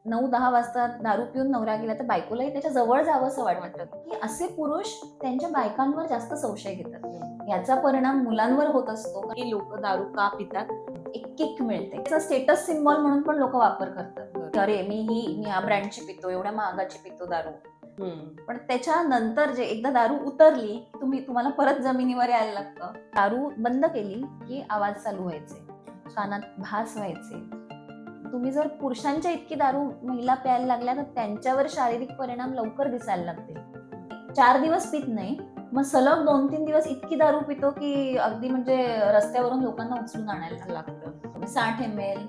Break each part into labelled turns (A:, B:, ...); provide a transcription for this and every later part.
A: 9-10 वाजता दारू पिऊन नवरा गेला तर बायकोलाही त्याच्या जवळ जावंसं वाटतं, की असे पुरुष त्यांच्या बायकांवर जास्त संशय घेतात. याचा परिणाम मुलांवर होत असतो
B: की लोक दारू का पितात.
A: एक किक मिळते. त्याचा स्टेटस सिम्बॉल म्हणून पण लोक वापर करतात. अरे मी ह्या ब्रँडची पितो, एवढ्या महागाची पितो दारू. पण त्याच्यानंतर जे एकदा दारू उतरली तुम्हाला परत जमिनीवर यायला लागतं. दारू बंद केली की आवाज चालू व्हायचे, कानात भास व्हायचे. तुम्ही जर पुरुषांच्या इतकी दारू महिला प्यायला लागल्या तर त्यांच्यावर शारीरिक परिणाम लवकर दिसायला लागतील. 4 दिवस पित नाही, मग सलग 2-3 दिवस इतकी दारू पितो की अगदी म्हणजे रस्त्यावरून लोकांना उचलून आणायला लागतं. 60 ml,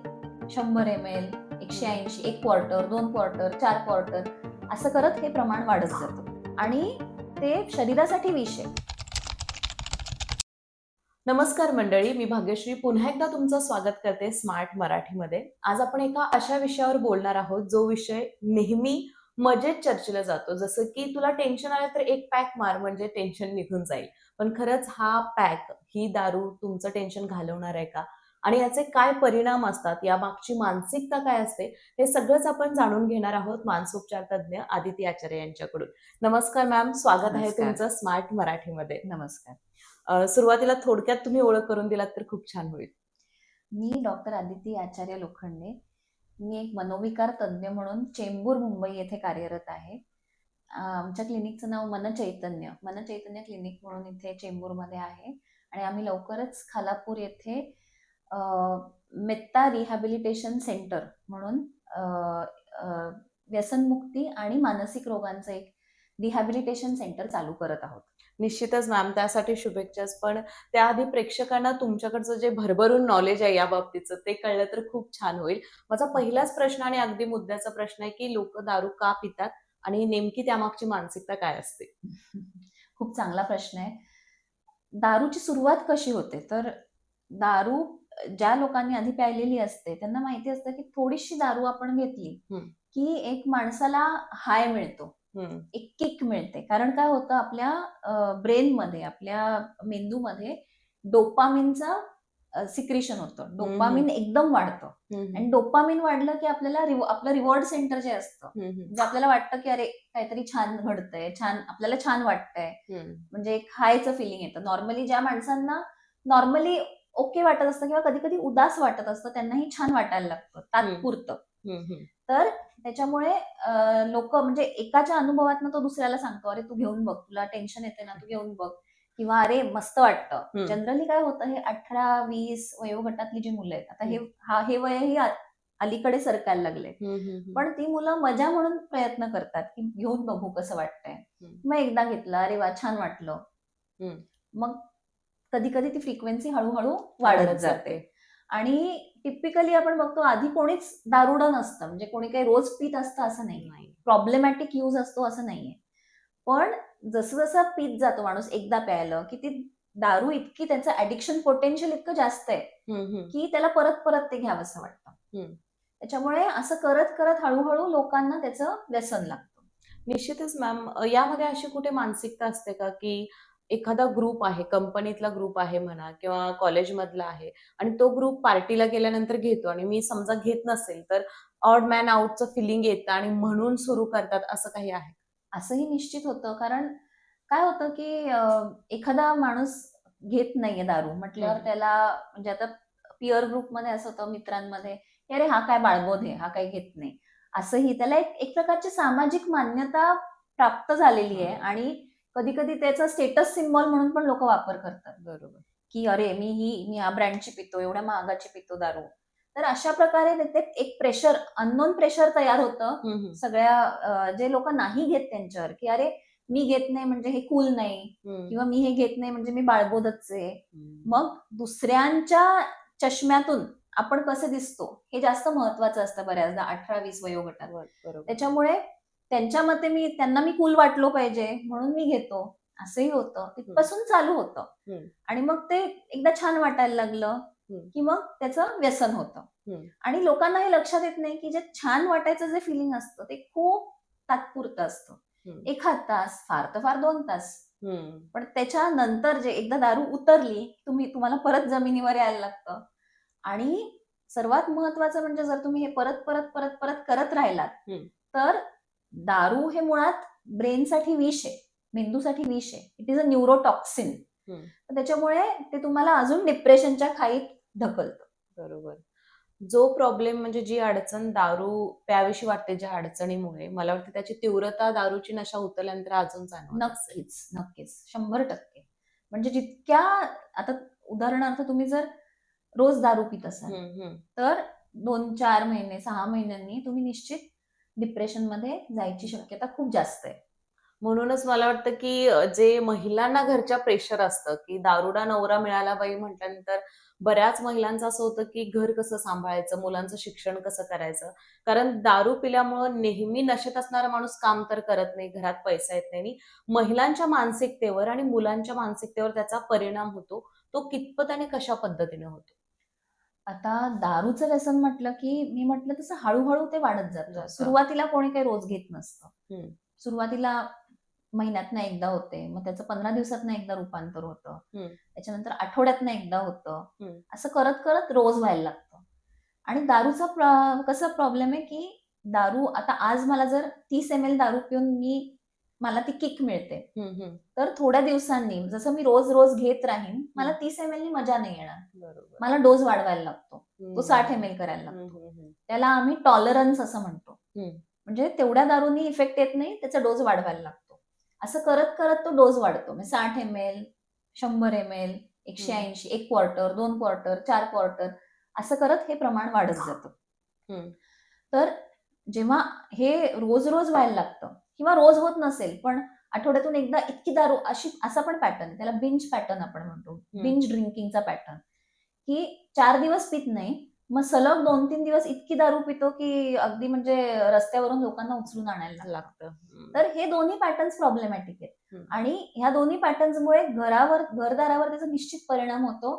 A: 100 ml, 180, 1 quarter, 2 quarter, 4 quarter असं करत हे प्रमाण वाढत जातं आणि ते शरीरासाठी विष आहे.
B: नमस्कार मंडळी, मी भाग्यश्री पुन्हा एकदा तुमचं स्वागत करते स्मार्ट मराठीमध्ये. आज आपण एका अशा विषयावर बोलणार आहोत जो विषय नेहमी मजेत चर्चेला जातो. जसं की तुला टेन्शन आलं तर एक पॅक मार म्हणजे टेन्शन निघून जाईल. पण खरंच हा पॅक, ही दारू तुमचं टेन्शन घालवणार आहे का? आणि याचे काय परिणाम असतात, यामागची मानसिकता काय असते, हे सगळंच आपण जाणून घेणार आहोत मानसोपचार तज्ज्ञ आदिती आचार्य यांच्याकडून. नमस्कार मॅम, स्वागत आहे
A: नमस्कार.
B: तुमचं स्मार्ट मराठीमध्ये.
A: नमस्कार.
B: सुरुवातीला थोडक्यात तुम्ही ओळख करून दिलात तर खूप छान होईल.
A: मी डॉक्टर आदिती आचार्य लोखंडे. मी एक मनोविकार तज्ज्ञ म्हणून चेंबूर मुंबई येथे कार्यरत आहे. आमच्या क्लिनिकचं नाव मनचैतन्य क्लिनिक म्हणून इथे चेंबूरमध्ये आहे आणि आम्ही लवकरच खालापूर येथे मेत्ता रिहॅबिलिटेशन सेंटर म्हणून व्यसनमुक्ती आणि मानसिक रोगांचं एक रिहॅबिलिटेशन सेंटर चालू करत आहोत.
B: निश्चितच मॅम, त्यासाठी शुभेच्छाच. पण त्याआधी प्रेक्षकांना तुमच्याकडचं जे भरभरून नॉलेज आहे या बाबतीचं ते कळलं तर खूप छान होईल. माझा पहिलाच प्रश्न आणि अगदी मुद्द्याचा प्रश्न आहे की लोक दारू का पितात आणि नेमकी त्यामागची मानसिकता काय असते?
A: खूप चांगला प्रश्न आहे. दारूची सुरुवात कशी होते तर दारू ज्या लोकांनी आधी प्यायलेली असते त्यांना माहिती असतं की थोडीशी दारू आपण घेतली की एक माणसाला हाय मिळतो, एक किक मिळते. कारण काय होतं आपल्या ब्रेनमध्ये, आपल्या मेंदूमध्ये डोपामिनचा सिक्रेशन होतं. डोपामिन एकदम वाढतं आणि डोपामिन वाढलं की आपल्याला आपलं रिवॉर्ड सेंटर जे असतं, म्हणजे आपल्याला वाटतं की अरे काहीतरी छान घडतंय, आपल्याला छान वाटतंय, म्हणजे एक हायचं फिलिंग येतं. नॉर्मली ज्या माणसांना नॉर्मली ओके वाटत असतं किंवा कधी कधी उदास वाटत असतं त्यांनाही छान वाटायला लागतं तात्पुरतं. तर त्याच्यामुळे लोक म्हणजे एकाच्या अनुभवातनं तो दुसऱ्याला सांगतो, अरे तू घेऊन बघ, तुला टेन्शन येते ना, तू घेऊन बघ, किंवा अरे मस्त वाटतं. जनरली काय होतं, हे 18-20 वयोगटातली जी मुलं आहेत, आता हे वयही अलीकडे सरकायला लागले, पण ती मुलं मजा म्हणून प्रयत्न करतात की घेऊन बघू कसं वाटतंय. मग एकदा घेतलं, अरे वा छान वाटलं, मग कधी कधी ती फ्रिक्वेन्सी हळूहळू वाढत जाते. आणि टिपिकली आपण बघतो आधी कोणीच दारुडं नसतं, म्हणजे कोणी काही रोज पित असतं असं नाही, प्रॉब्लेमॅटिक यूज असतो असं नाहीये. पण जसं जसं पित जातो माणूस एकदा प्यायलं की ती दारू इतकी, त्याचं ऍडिक्शन पोटेन्शियल इतकं जास्त आहे की त्याला परत परत ते घ्यावंसं वाटतं. त्याच्यामुळे असं करत करत हळूहळू लोकांना त्याचं व्यसन लागतं.
B: निश्चितच मॅम, यामध्ये अशी कुठे मानसिकता असते का की एखादा ग्रुप आहे, कंपनीतला ग्रुप आहे म्हणा किंवा कॉलेजमधला आहे आणि तो ग्रुप पार्टीला गेल्यानंतर घेतो आणि मी समजा घेत नसेल तर ऑड मॅन आउटचं फिलिंग येतं आणि म्हणून सुरू करतात, असं काही आहे?
A: असंही निश्चित होतं. कारण काय होतं की एखादा माणूस घेत नाहीये दारू म्हटल्यावर त्याला, म्हणजे आता पिअर ग्रुपमध्ये असं होतं, मित्रांमध्ये, की अरे हा काय बाळगोध आहे, हा काही घेत नाही, असंही त्याला एक प्रकारची सामाजिक मान्यता प्राप्त झालेली आहे. आणि कधी कधी त्याचा स्टेटस सिम्बॉल म्हणून पण लोक वापर करतात.
B: बरोबर.
A: की अरे मी ह्या ब्रँडची पितो, एवढ्या महागाची पितो दारू. तर अशा प्रकारे ते एक प्रेशर, अननोन प्रेशर तयार होतं सगळ्या जे लोक नाही घेत त्यांच्यावर, की अरे मी घेत नाही म्हणजे हे कूल नाही, किंवा मी हे घेत नाही म्हणजे मी बाळबोधच आहे. मग दुसऱ्यांच्या चष्म्यातून आपण कसे दिसतो हे जास्त महत्वाचं असतं बऱ्याचदा 18-20 वयोगटात. त्याच्यामुळे त्यांच्या मते त्यांना मी कूल वाटलो पाहिजे म्हणून मी घेतो, असंही होतं. तिथपासून चालू होतं आणि मग ते एकदा छान वाटायला लागलं की मग त्याचं व्यसन होतं. आणि लोकांना हे लक्षात येत नाही की जे छान वाटायचं जे फिलिंग असतं ते खूप तात्पुरतं असतं. 1 तास, फार तर फार 2 तास. पण त्याच्यानंतर जे एकदा दारू उतरली तुम्हाला परत जमिनीवर यायला लागतं आणि सर्वात महत्वाचं म्हणजे जर तुम्ही हे परत परत परत परत करत राहिलात तर दारू हे मुळात ब्रेनसाठी विष आहे, मेंदूसाठी विष आहे. It is a neurotoxin. त्याच्यामुळे ते तुम्हाला अजून डिप्रेशनच्या खाईत ढकलतं.
B: बरोबर. जो प्रॉब्लेम म्हणजे जी अडचण दारू प्यावीशी वाटते ज्या अडचणीमुळे, मला वाटतं त्याची तीव्रता दारूची नशा उतरल्यानंतर अजून जाणवत असेल.
A: नक्कीच नक्कीच 100%. म्हणजे जितक्या, आता उदाहरणार्थ तुम्ही जर रोज दारू पित असाल तर 2-4 महिने 6 महिन्यांनी तुम्ही निश्चित डिप्रेशन मध्ये जायची शक्यता खूप जास्त आहे.
B: म्हणूनच मला वाटतं की जे महिलांना घरच्या प्रेशर असतं की दारुडा नवरा मिळाला बाई म्हटल्यानंतर बऱ्याच महिलांचं असं होतं की घर कसं सांभाळायचं, मुलांचं शिक्षण कसं करायचं. कारण दारू पिल्यामुळं नेहमी नशेत असणारा माणूस काम तर करत नाही, घरात पैसा येत नाही आणि महिलांच्या मानसिकतेवर आणि मुलांच्या मानसिकतेवर त्याचा परिणाम होतो. तो कितपत आणि कशा पद्धतीने होतो?
A: आता दारूचं व्यसन म्हटलं की मी म्हटलं तसं हळूहळू ते वाढत जातं. सुरुवातीला कोणी काही रोज घेत नसतं. सुरुवातीला महिन्यातनं एकदा होते, मग त्याचं 15 दिवसातनं एकदा रूपांतर होतं, त्याच्यानंतर आठवड्यातनं एकदा होतं. असं करत करत रोज व्हायला लागतं. आणि दारूचा कसा प्रॉब्लेम आहे की दारू, आता आज मला जर 30 ml दारू पिऊन मला ती किक मिळते, तर थोड्या दिवसांनी जसं मी रोज रोज घेत राहीन मला 30 ml नी मजा नाही येणार.
B: बरोबर.
A: मला डोस वाढवायला लागतो, तो 60 ml करायला लागतो. त्याला आम्ही टॉलरन्स असं म्हणतो. म्हणजे तेवढ्या दारूनी इफेक्ट येत नाही, त्याचा डोस वाढवायला लागतो. असं करत करत तो डोस वाढतो. म्हणजे 60 ml, 100 ml, 180, 1 quarter, 2 quarter, 4 quarter, असं करत हे प्रमाण वाढत जातं. तर जेव्हा हे रोज रोज व्हायला लागतं किंवा रोज होत नसेल पण आठवड्यातून एकदा इतकी दारू, असा पण पॅटर्न, त्याला बिंज पॅटर्न आपण म्हणतो, बिंज ड्रिंकिंगचा पॅटर्न, की 4 दिवस पित नाही, मग सलग 2-3 दिवस इतकी दारू पितो की अगदी म्हणजे रस्त्यावरून लोकांना उचलून आणायला लागतं. तर हे दोन्ही पॅटर्न्स प्रॉब्लेमॅटिक आहेत. आणि ह्या दोन्ही पॅटर्न्समुळे घरदारावर त्याचा निश्चित परिणाम होतो,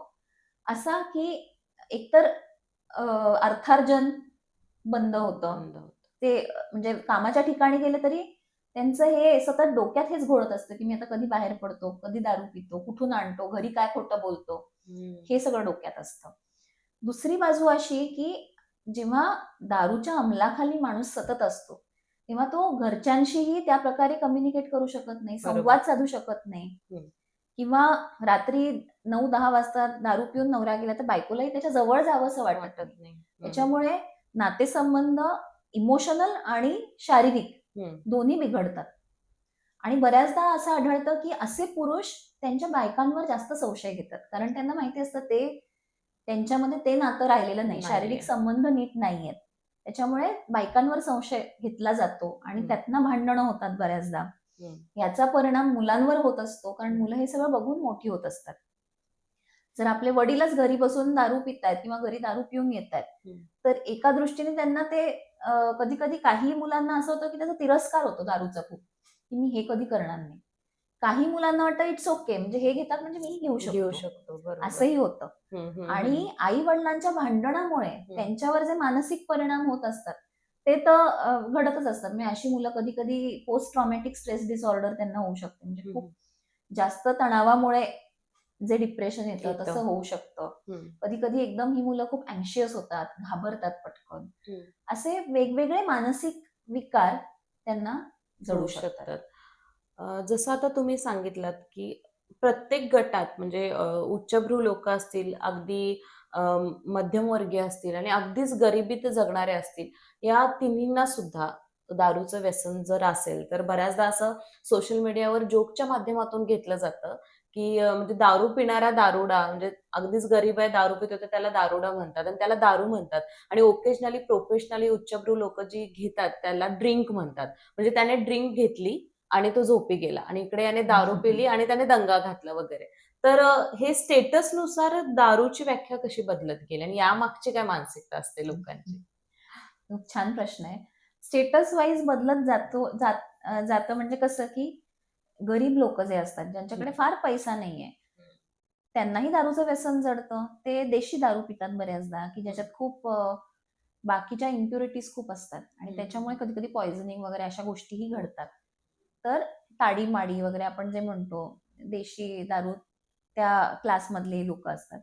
A: असा की एकतर अर्थार्जन बंद होतं. ते म्हणजे कामाच्या ठिकाणी गेले तरी त्यांचं हे सतत डोक्यात हेच घोळत असतं की मी आता कधी बाहेर पडतो, कधी दारू पितो, कुठून आणतो, घरी काय खोटं बोलतो, हे सगळं डोक्यात असतं. दुसरी बाजू अशी की जेव्हा दारूच्या अंमलाखाली माणूस सतत असतो तेव्हा तो घरच्यांशीही त्या प्रकारे कम्युनिकेट करू शकत नाही, संवाद साधू शकत नाही. किंवा रात्री 9-10 वाजता दारू पिऊन नवरा गेला तर बायकोलाही त्याच्या जवळ जावंसं वाटत नाही. त्याच्यामुळे नातेसंबंध इमोशनल आणि शारीरिक दोन्ही बिघडतात. आणि बऱ्याचदा असं आढळतं की असे पुरुष त्यांच्या बायकांवर जास्त संशय घेतात, कारण त्यांना माहिती असतं त्यांच्यामध्ये ते नातं राहिलेलं नाही, शारीरिक संबंध नीट नाहीयेत. त्याच्यामुळे बायकांवर संशय घेतला जातो आणि त्यातनं भांडणं होतात बऱ्याचदा. याचा परिणाम मुलांवर होत असतो, कारण मुलं हे सगळं बघून मोठी होत असतात. जर आपले वडीलच घरी बसून दारू पितायत किंवा घरी दारू पिऊन येतायत तर एका दृष्टीने त्यांना ते कधी कधी काही मुलांना असं होतं की त्याचा तिरस्कार होतो दारूचा खूप, की मी हे कधी करणार नाही. काही मुलांना वाटतं इट्स ओके, म्हणजे हे घेतात म्हणजे मी घेऊ शकतो, असंही होतं. आणि आई वडिलांच्या भांडणामुळे त्यांच्यावर जे मानसिक परिणाम होत असतात ते तर घडतच असतात. म्हणजे अशी मुलं कधी कधी पोस्ट ट्रॉमॅटिक स्ट्रेस डिसऑर्डर त्यांना होऊ शकते, म्हणजे खूप जास्त तणावामुळे जे डिप्रेशन येतं तसं होऊ शकतं. कधी कधी एकदम ही मुलं खूप अँशियस होतात, घाबरतात पटकन. असे वेगवेगळे मानसिक विकार त्यांना जडू शकतात.
B: जसं आता तुम्ही सांगितलात की प्रत्येक गटात म्हणजे उच्चभ्रू लोक असतील, अगदी मध्यमवर्गीय असतील आणि अगदीच गरिबीत जगणारे असतील, या तिन्हींना सुद्धा दारूचं व्यसन जर असेल तर बऱ्याचदा असं सोशल मीडियावर जोकच्या माध्यमातून घेतलं जातं की म्हणजे दारू पिणारा दारुडा, म्हणजे अगदीच गरीब आहे, दारू पितो तर त्याला दारुडा म्हणतात आणि त्याला दारू म्हणतात. आणि ओकेजनली प्रोफेशनली उच्चभ्रू लोक जी घेतात त्याला ड्रिंक म्हणतात. म्हणजे त्याने ड्रिंक घेतली आणि तो झोपी गेला आणि इकडे याने दारू पिली आणि त्याने दंगा घातला वगैरे. तर हे स्टेटसनुसार दारूची व्याख्या कशी बदलत गेली आणि यामागची काय मानसिकता असते लोकांची?
A: खूप छान प्रश्न आहे. स्टेटस वाईज बदलत जातं म्हणजे कसं की गरीब लोक जे असतात, ज्यांच्याकडे फार पैसा नाहीये, त्यांनाही दारूचं व्यसन जडतं. ते देशी दारू पितात बऱ्याचदा, की ज्याच्यात खूप बाकीच्या इम्प्युरिटीज खूप असतात आणि त्याच्यामुळे कधी कधी पॉइझनिंग वगैरे अशा गोष्टीही घडतात. तर ताडी-माडी वगैरे आपण जे म्हणतो, देशी दारू, त्या क्लासमधले लोक असतात.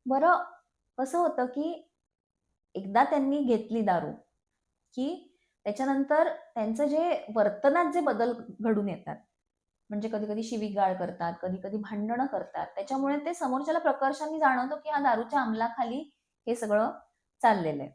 A: बरं, कसं होतं की एकदा त्यांनी घेतली दारू की त्याच्यानंतर त्यांचं जे वर्तनात जे बदल घडून येतात, म्हणजे कधी कधी शिवीगाळ करतात, कधी कधी भांडणं करतात, त्याच्यामुळे ते समोरच्याला प्रकर्षाने जाणवतं की हा दारूच्या अंमलाखाली हे सगळं चाललेलं आहे.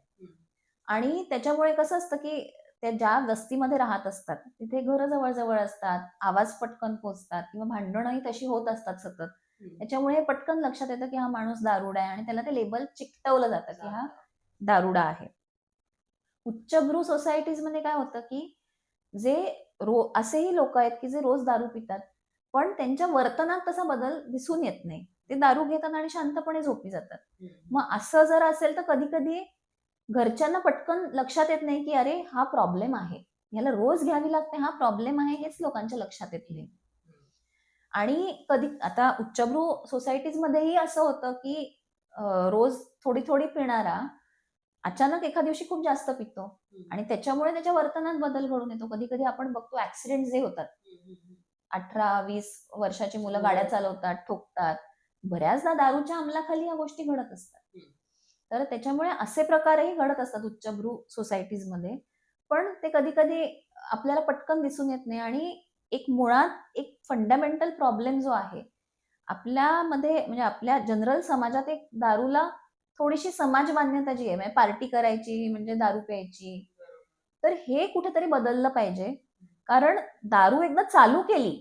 A: आणि त्याच्यामुळे कसं असतं की त्या ज्या वस्तीमध्ये राहत असतात तिथे घरं जवळ असतात, आवाज पटकन पोचतात किंवा भांडणंही तशी होत असतात सतत. त्याच्यामुळे पटकन लक्षात येतं की हा माणूस दारुडा आहे आणि त्याला ते लेबल चिकटवलं जातं की हा दारुडा आहे. उच्चभ्रू सोसायटीजमध्ये काय होतं की जे असेही लोक आहेत की जे रोज दारू पितात, पण त्यांच्या वर्तनात तसा बदल दिसून येत नाही. ते दारू घेतात आणि शांतपणे झोपी जातात. मग असं जर असेल तर कधी कधी घरच्यांना पटकन लक्षात येत नाही की अरे हा प्रॉब्लेम आहे, याला रोज घ्यावी लागते, हा प्रॉब्लेम आहे, हेच लोकांच्या लक्षात येत नाही. आणि कधी आता उच्चभ्रू सोसायटीजमध्येही असं होतं की रोज थोडी थोडी पिणारा अचानक एका दिवशी खूप जास्त पितो आणि त्याच्यामुळे त्याच्या वर्तनात बदल घडून येतो. कधी कधी आपण बघतो ऍक्सिडेंट जे होतात, 18-20 वर्षाची मुलं गाड्या चालवतात, ठोकतात, बऱ्याचदा दारूच्या अंमलाखाली या गोष्टी घडत असतात. तर त्याच्यामुळे असे प्रकारही घडत असतात उच्चभ्रू सोसायटीजमध्ये, पण ते कधी कधी आपल्याला पटकन दिसून येत नाही. आणि एक मुळात एक फंडामेंटल प्रॉब्लेम जो आहे आपल्यामध्ये, म्हणजे आपल्या जनरल समाजात, एक दारूला थोडीशी समाज मान्यता जी आहे, म्हणजे पार्टी करायची म्हणजे दारू प्यायची, तर हे कुठेतरी बदललं पाहिजे. कारण दारू एकदा चालू केली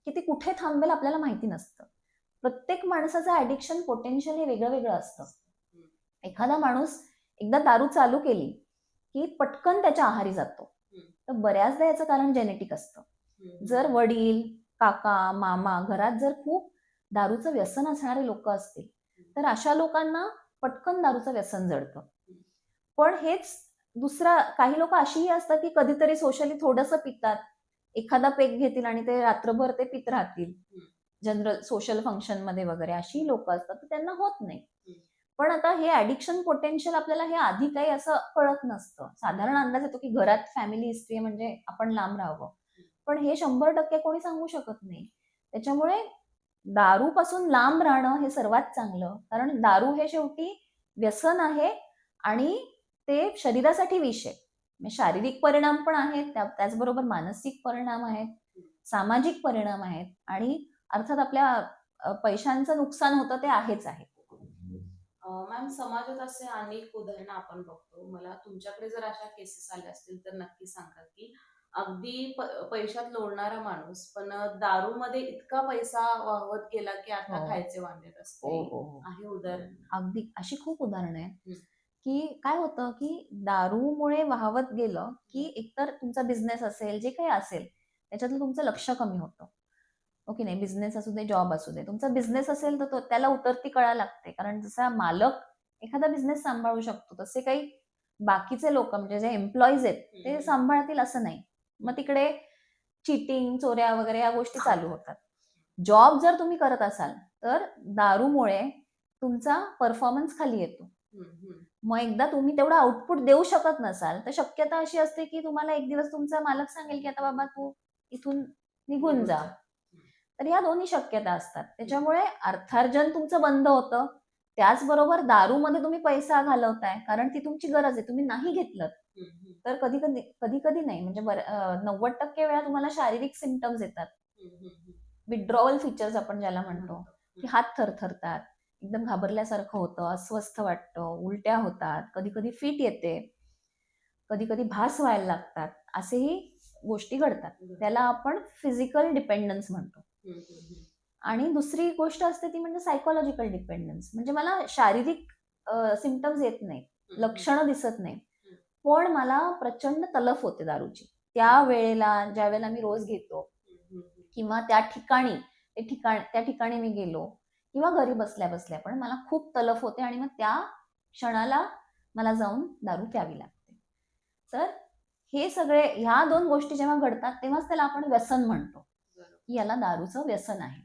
A: की ती कुठे थांबेल आपल्याला माहिती नसतं. प्रत्येक माणसाचं ऍडिक्शन पोटेन्शियल हे वेगळं वेगळं असतं. एखादा माणूस एकदा दारू चालू केली की पटकन त्याच्या आहारी जातो. तर बऱ्याचदा याचं कारण जेनेटिक असतं. जर वडील, काका, मामा घरात जर खूप दारूचं व्यसन असणारे लोक असतील तर अशा लोकांना पटकन दारूचं व्यसन जडतं. पण हेच दुसरा, काही लोक अशीही असतात की कधीतरी सोशली थोडंसं पितात, एखादा पेग घेतील आणि ते रात्रभर ते पित राहतील जनरल सोशल फंक्शन मध्ये वगैरे, अशी लोक असतात, तर त्यांना होत नाही. पण आता हे ऍडिक्शन पोटेन्शियल आपल्याला हे आधी काही असं कळत नसतं. साधारण अंदाज येतो की घरात फॅमिली हिस्ट्री म्हणजे आपण लांब राहावं, पण हे 100% कोणी सांगू शकत नाही. त्याच्यामुळे दारूपासून लांब राहणं हे सर्वात चांगलं, कारण दारू हे शेवटी व्यसन आहे आणि ते शरीरासाठी विष आहे. म्हणजे शारीरिक परिणाम पण आहेत, त्याचबरोबर मानसिक परिणाम आहेत, सामाजिक परिणाम आहेत आणि अर्थात आपल्या पैशांचं नुकसान होतं ते आहेच आहे.
B: मॅम, समाजात असे अनेक उदाहरणं आपण बघतो. मला तुमच्याकडे जर अशा केसेस आल्या असतील तर नक्की सांगा, की अगदी पैशात लोळणारा माणूस पण दारूमध्ये इतका पैसा वाहवत गेला की आता
A: हो
B: खायचे वांदे
A: हो
B: असते.
A: हो हो.
B: आहे उदाहरण?
A: अगदी अशी खूप उदाहरणं आहेत
B: हं.
A: की काय होतं की दारूमुळे वाहवत गेलं की एकतर तुमचा बिझनेस असेल, जे काही असेल त्याच्यातलं तुमचं लक्ष कमी होतं. ओके नाही, बिझनेस असू दे, जॉब असू दे, तुमचा बिझनेस असेल तर त्याला उतरती कळा लागते. कारण जसा मालक एखादा बिझनेस सांभाळू शकतो तसे काही बाकीचे लोक, म्हणजे जे एम्प्लॉईज आहेत ते सांभाळतील असं नाही. मग तिकडे चिटिंग, चोऱ्या वगैरे या गोष्टी चालू होतात. जॉब जर तुम्ही करत असाल तर दारूमुळे तुमचा परफॉर्मन्स खाली येतो. मग एकदा तुम्ही तेवढा आउटपुट देऊ शकत नसाल तर शक्यता अशी असते की तुम्हाला एक दिवस तुमचा मालक सांगेल की आता बाबा तू इथून निघून जा. तर या दोन्ही शक्यता असतात. त्याच्यामुळे अर्थार्जन तुमचं बंद होतं, त्याचबरोबर दारूमध्ये तुम्ही पैसा घालवताय कारण ती तुमची गरज आहे, तुम्ही नाही घेतलं तर कधी कधी कधी कधी नाही, म्हणजे 90% वेळा तुम्हाला शारीरिक सिम्पटम्स येतात. विड्रॉवल फीचर्स आपण ज्याला म्हणतो, की हात थरथरतात, एकदम घाबरल्यासारखं होतं, अस्वस्थ वाटतं, उलट्या होतात, कधी कधी फिट येते, कधी कधी भास व्हायला लागतात, असेही गोष्टी घडतात. त्याला आपण फिजिकल डिपेंडन्स म्हणतो. आणि दुसरी गोष्ट असते ती म्हणजे सायकोलॉजिकल डिपेंडन्स, म्हणजे मला शारीरिक सिम्पटम्स येत नाही, लक्षणं दिसत नाही, पण मला प्रचंड तलफ होते दारूची त्या वेळेला, ज्या वेळेला मी रोज घेतो किंवा त्या ठिकाणी मी गेलो किंवा घरी बसल्या बसल्या पण मला खूप तलफ होते आणि मग त्या क्षणाला मला जाऊन दारू प्यावी लागते. तर हे सगळे, ह्या दोन गोष्टी जेव्हा घडतात तेव्हाच त्याला आपण व्यसन म्हणतो, की याला दारूचं व्यसन आहे.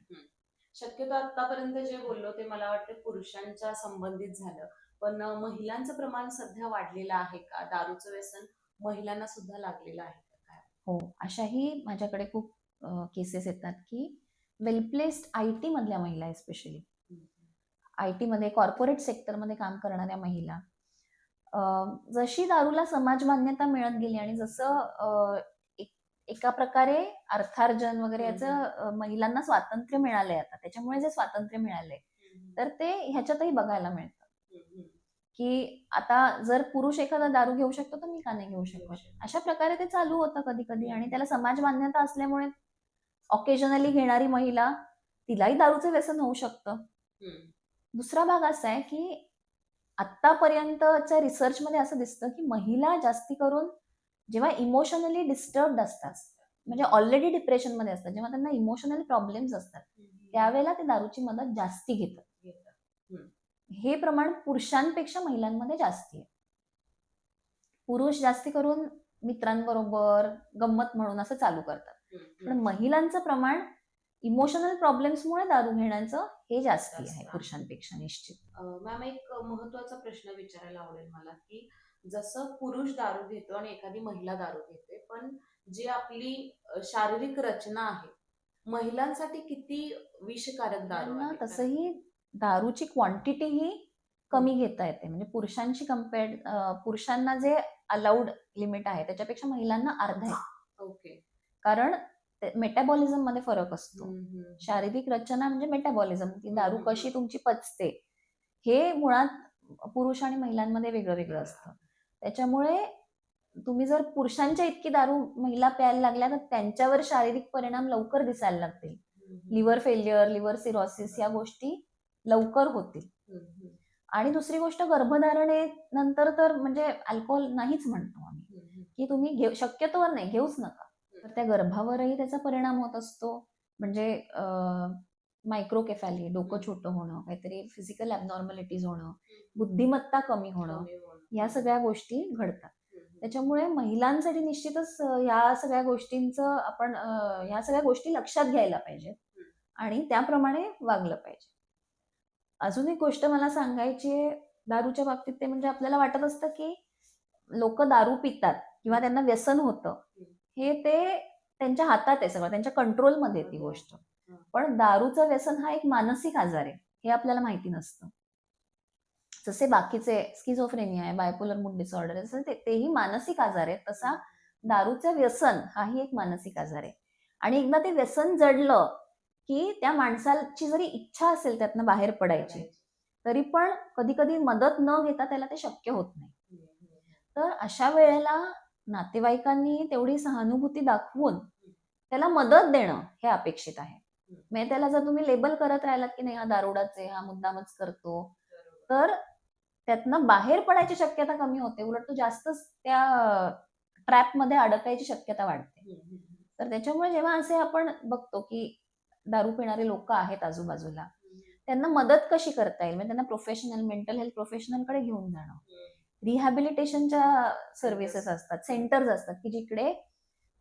B: शक्यतो आतापर्यंत जे बोललो ते मला वाटतं पुरुषांच्या संबंधित झालं, पण महिलांचं प्रमाण सध्या वाढलेलं आहे का? दारूचं व्यसन महिलांना सुद्धा लागलेलं आहे का काय?
A: हो, अशाही माझ्याकडे खूप केसेस येतात की वेल प्लेस्ड IT मधल्या महिला, एस्पेशली IT मध्ये कॉर्पोरेट सेक्टरमध्ये काम करणाऱ्या महिला जशी दारूला समाज मान्यता मिळत गेली आणि जसं एका प्रकारे अर्थार्जन वगैरे याचं महिलांना स्वातंत्र्य मिळालंय आता, त्याच्यामुळे जे स्वातंत्र्य मिळालंय तर ते ह्याच्यातही बघायला मिळतं की आता जर पुरुष एखादा दारू घेऊ शकतो तर मी का नाही घेऊ शकत, अशा प्रकारे ते चालू होतं कधी कधी. आणि त्याला समाज मान्यता असल्यामुळे ऑकेजनली घेणारी महिला, तिलाही दारूचं व्यसन होऊ शकतं. दुसरा भाग असा आहे की आतापर्यंतच्या रिसर्चमध्ये असं दिसतं की महिला जास्ती करून जेव्हा इमोशनली डिस्टर्ब्ड असतात, म्हणजे ऑलरेडी डिप्रेशनमध्ये असतात, जेव्हा त्यांना इमोशनल प्रॉब्लेम्स असतात, त्यावेळेला ते दारूची मदत जास्ती घेतात. हे प्रमाण पुरुषांपेक्षा महिलांमध्ये जास्ती आहे. पुरुष जास्ती करून मित्रांबरोबर गंमत म्हणून असं चालू करतात, पण महिलांचं प्रमाण इमोशनल प्रॉब्लेम्समुळे दारू घेण्याचं हे जास्ती आहे पुरुषांपेक्षा निश्चित.
B: मॅम, एक महत्वाचा प्रश्न विचारायला आवडेल मला की जसं पुरुष दारू घेतो आणि एखादी महिला दारू घेते, पण जी आपली शारीरिक रचना आहे, महिलांसाठी किती विषकारक दारू
A: त्यांना
B: आहे?
A: तसंही दारूची क्वांटिटी ही कमी घेता येते, म्हणजे पुरुषांशी पुरुषांना जे अलाउड लिमिट आहे त्याच्यापेक्षा महिलांना अर्धा आहे.
B: ओके.
A: कारण मेटाबॉलिझम मध्ये फरक असतो. शारीरिक रचना म्हणजे मेटाबॉलिझम, ती दारू कशी तुमची पचते हे मुळात पुरुष आणि महिलांमध्ये वेगळं वेगळं असतं. त्याच्यामुळे तुम्ही जर पुरुषांच्या इतकी दारू महिला प्यायला लागल्या तर त्यांच्यावर शारीरिक परिणाम लवकर दिसायला लागतील. लिव्हर फेल्युअर, लिव्हर सिरोसिस या गोष्टी लवकर होतील. आणि दुसरी गोष्ट, गर्भधारणेनंतर तर म्हणजे अल्कोहोल नाहीच म्हणतो आम्ही, की तुम्ही शक्यतोवर नाही घेऊच नका. तर त्या गर्भावरही त्याचा परिणाम होत असतो, म्हणजे मायक्रोकेफॅली, डोकं छोटं होणं, काहीतरी फिजिकल ॲबनॉर्मॅलिटीज होणं, बुद्धिमत्ता कमी होणं, या सगळ्या गोष्टी घडतात. त्याच्यामुळे महिलांसाठी निश्चितच या सगळ्या गोष्टी लक्षात घ्यायला पाहिजेत आणि त्याप्रमाणे वागलं पाहिजे. अजून एक गोष्ट मला सांगायची आहे दारूच्या बाबतीत, ते म्हणजे आपल्याला वाटत असतं की लोक दारू पितात किंवा त्यांना व्यसन होतं, हे ते त्यांच्या हातात आहे, सगळं त्यांच्या कंट्रोलमध्ये ती गोष्ट. पण दारूचं व्यसन हा एक मानसिक आजार आहे, हे आपल्याला माहिती नसतं. जसे बाकीचे स्किझोफ्रेनिया आहे, बायपोलर मूड डिसऑर्डर आहे, तेही मानसिक आजार आहे, तसा दारूचं व्यसन हाही एक मानसिक आजार आहे. आणि एकदा ते व्यसन जडलं की त्या माणसाची जरी इच्छा असेल त्यातनं बाहेर पडायची, तरी पण कधी कधी मदत न घेता त्याला ते शक्य होत नाही. तर अशा वेळेला नातेवाईकांनी तेवढी सहानुभूती दाखवून त्याला मदत देणं हे अपेक्षित आहे. म्हणजे त्याला जर तुम्ही लेबल करत राहिलात की नाही हा दारुडाच आहे, हा मुद्दामच करतो, तर त्यातनं बाहेर पडायची शक्यता कमी होते, उलट तो जास्तच त्या ट्रॅपमध्ये अडकायची शक्यता वाढते. तर त्याच्यामुळे जेव्हा असे आपण बघतो की दारू पिणारे लोक आहेत आजूबाजूला, त्यांना मदत कशी करता येईल, म्हणजे त्यांना प्रोफेशनल, मेंटल हेल्थ प्रोफेशनलकडे घेऊन जाणं. रिहॅबिलिटेशनच्या सर्व्हिसेस असतात, सेंटर्स असतात की जिकडे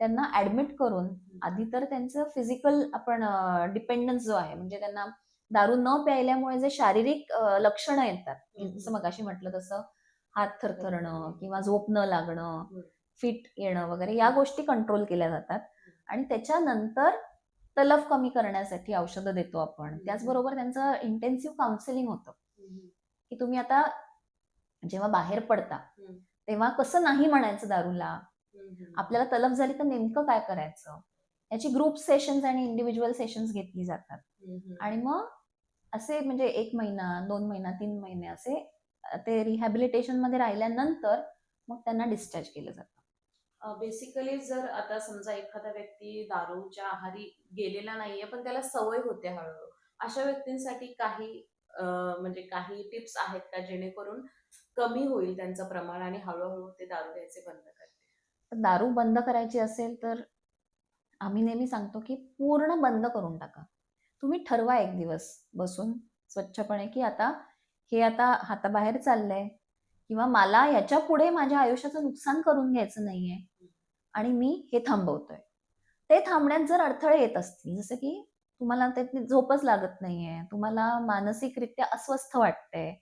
A: त्यांना ऍडमिट करून आधी तर त्यांचं फिजिकल आपण डिपेंडन्स जो आहे, म्हणजे त्यांना दारू न प्यायल्यामुळे जे शारीरिक लक्षणं येतात, जसं मगाशी म्हटलं तसं हात थरथरणं किंवा झोप न लागणं, फिट येणं वगैरे, या गोष्टी कंट्रोल केल्या जातात. आणि त्याच्यानंतर तलफ कमी करण्यासाठी औषधं देतो आपण. त्याचबरोबर त्यांचं इंटेन्सिव्ह काउन्सिलिंग होतं की तुम्ही आता जेव्हा बाहेर पडता तेव्हा कसं नाही म्हणायचं दारूला, आपल्याला तलफ झाली तर नेमकं काय करायचं, याची ग्रुप सेशन्स आणि इंडिव्हिज्युअल सेशन्स घेतली जातात. आणि मग असे म्हणजे 1 महिना, 2 महिना, 3 महिने असे ते रिहॅबिलिटेशन मध्ये राहिल्यानंतर मग त्यांना डिस्चार्ज केलं जातं.
B: बेसिकली जर आता समजा एखादा व्यक्ती दारूच्या आहारी गेलेला नाहीये पण त्याला सवय होते हळूहळू, अशा व्यक्तींसाठी काही म्हणजे काही टिप्स आहेत का जेणेकरून कमी होईल त्यांचं प्रमाण आणि हळूहळू ते दारू घ्यायचे बंद करतील?
A: तर दारू बंद करायची असेल तर आम्ही नेहमी सांगतो की पूर्ण बंद करून टाका. तुम्ही ठरवा एक दिवस बसून स्वच्छपणे की आता हाताबाहेर चाललंय किंवा मला याच्या पुढे माझ्या आयुष्याचं नुकसान करून घ्यायचं नाहीये आणि मी हे थांबवतोय. ते थांबण्यात जर अडथळे येत असतील, जसं की तुम्हाला त्यातली झोपच लागत नाहीये, तुम्हाला मानसिकरित्या अस्वस्थ वाटतंय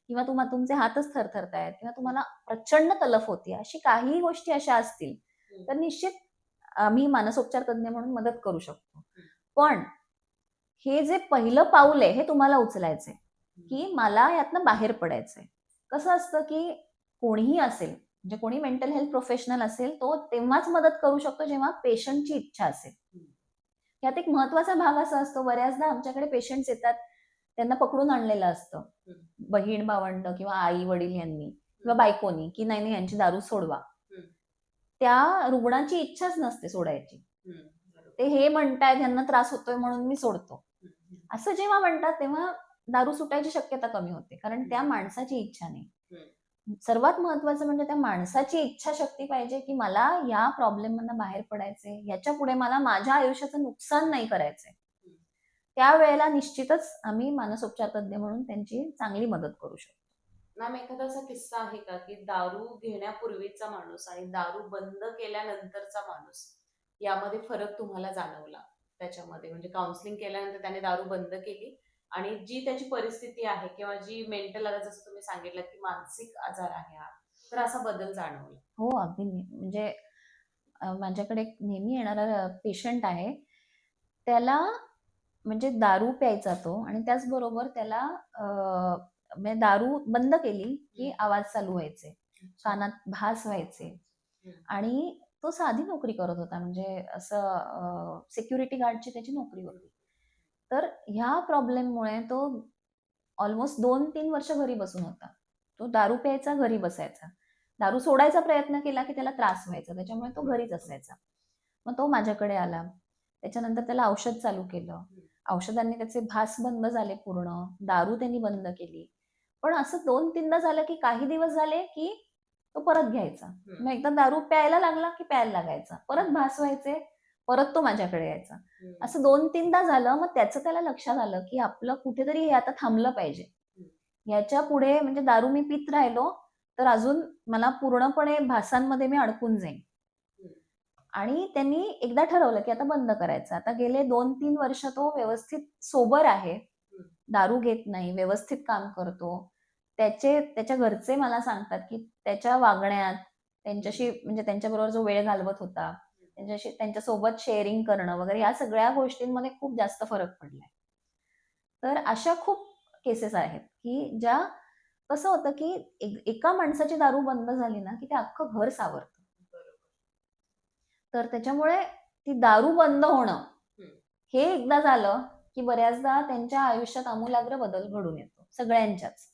A: किंवा तुमचे हातच थरथरतायत किंवा तुम्हाला प्रचंड तलफ होती, अशी काही गोष्टी अशा असतील तर निश्चित आम्ही मानसोपचार तज्ञ म्हणून मदत करू शकतो. पण हे जे पहिलं पाऊल आहे हे तुम्हाला उचलायचंय की मला यातनं बाहेर पडायचंय. कसं असतं की कोणीही असेल, म्हणजे कोणी मेंटल हेल्थ प्रोफेशनल असेल, तो तेव्हाच मदत करू शकतो जेव्हा पेशंटची इच्छा असेल. यात एक महत्वाचा भाग असा असतो, बऱ्याचदा आमच्याकडे पेशंट्स येतात, त्यांना पकडून आणलेलं असतं, बहीण भावंड किंवा आई वडील यांनी किंवा बायकोनी, की नाही नाही यांची दारू सोडवा. त्या रुग्णाची इच्छाच नसते सोडायची. ते हे म्हणतायत यांना त्रास होतोय म्हणून मी सोडतो, असं जेव्हा म्हणतात तेव्हा दारू सुटायची शक्यता कमी होते, कारण त्या माणसाची इच्छा नाही. सर्वात महत्वाचं म्हणजे त्या माणसाची इच्छाशक्ती पाहिजे, की मला या प्रॉब्लेम मधनं बाहेर पडायचंय, याच्या पुढे मला माझ्या आयुष्याचं नुकसान नाही करायचंय. त्यावेळेला निश्चितच आम्ही मानसोपचार तज्ञ म्हणून त्यांची चांगली मदत करू शकतो.
B: मॅम, एखादा असा किस्सा आहे का की दारू घेण्यापूर्वीचा माणूस आणि दारू बंद केल्यानंतरचा माणूस यामध्ये फरक तुम्हाला जाणवला? त्याच्यामध्ये म्हणजे काउन्सिलिंग केल्यानंतर त्याने दारू बंद केली आणि जी त्याची परिस्थिती आहे किंवा जी मेंटल, आता जसं तुम्ही सांगितलं की मानसिक आजार आहे हा, तर असा बदल जाणवला?
A: हो, अगदी म्हणजे माझ्याकडे एक नेहमी येणारा पेशंट आहे. त्याला म्हणजे दारू प्यायचा तो आणि त्याचबरोबर त्याला म्हणजे दारू बंद केली की आवाज चालू व्हायचे, कानात भास व्हायचे आणि तो साधी नोकरी करत होता, म्हणजे असं सिक्युरिटी गार्डची त्याची नोकरी होती. तर ह्या प्रॉब्लेममुळे तो ऑलमोस्ट 2-3 वर्ष घरी बसून होता. तो दारू प्यायचा, घरी बसायचा. दारू सोडायचा प्रयत्न केला की त्याला त्रास व्हायचा, त्याच्यामुळे तो घरीच असायचा. मग तो माझ्याकडे आला. त्याच्यानंतर त्याला औषध चालू केलं. औषधांनी त्याचे भास बंद झाले पूर्ण. दारू त्यांनी बंद केली. पण असं 2-3दा झालं की काही दिवस झाले की तो परत घ्यायचा. मग एकदा दारू प्यायला लागला की प्यायला लागायचा. परत भास व्हायचे, परत तो माझ्याकडे यायचा. असं 2-3दा झालं. मग त्याचं त्याला लक्षात आलं की आपलं कुठेतरी हे आता थांबलं पाहिजे. याच्या पुढे म्हणजे दारू मी पीत राहिलो तर अजून मला पूर्णपणे भासांमध्ये मी अडकून जाईन. आणि त्यांनी एकदा ठरवलं की आता बंद करायचं. आता गेले 2-3 वर्ष तो व्यवस्थित सोबर आहे. दारू घेत नाही, व्यवस्थित काम करतो. त्याच्या घरचे मला सांगतात की त्याच्या वागण्यात, त्यांच्याशी म्हणजे त्यांच्याबरोबर जो वेळ घालवत होता, त्यांच्यासोबत शेअरिंग करणं वगैरे या सगळ्या गोष्टींमध्ये खूप जास्त फरक पडलाय. तर अशा खूप केसेस आहेत की ज्या कसं होतं की एका माणसाची दारू बंद झाली ना की ते अख्खं घर सावरतं. तर त्याच्यामुळे ती दारू बंद होणं हे एकदा झालं की बऱ्याचदा त्यांच्या आयुष्यात आमूलाग्र बदल घडून येतो, सगळ्यांच्याच.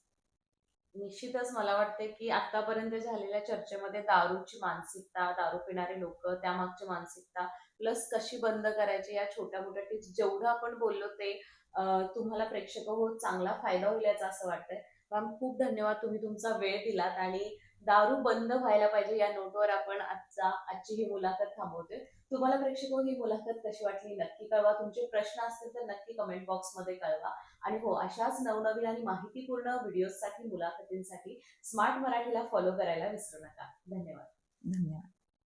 B: निश्चितच मला वाटते की आतापर्यंत झालेल्या चर्चेमध्ये दारूची मानसिकता, दारू पिणारे लोक, त्यामागची मानसिकता, प्लस कशी बंद करायची, या छोट्या मोठ्या टिप्स जेवढं आपण बोललो ते तुम्हाला प्रेक्षक हो चांगला फायदा होईल याचा असं वाटतंय. मॅम, खूप धन्यवाद, तुम्ही तुमचा वेळ दिलात आणि दारू बंद व्हायला पाहिजे या नोटवर आपण आजची ही मुलाखत थांबवतोय. तुम्हाला प्रेक्षक हो ही मुलाखत कशी वाटली नक्की कळवा. तुमचे प्रश्न असतील तर नक्की कमेंट बॉक्समध्ये कळवा. आणि हो, अशाच नवनवीन आणि माहितीपूर्ण व्हिडिओजसाठी, मुलाखतींसाठी स्मार्ट मराठीला फॉलो करायला विसरू नका. धन्यवाद.
A: धन्यवाद.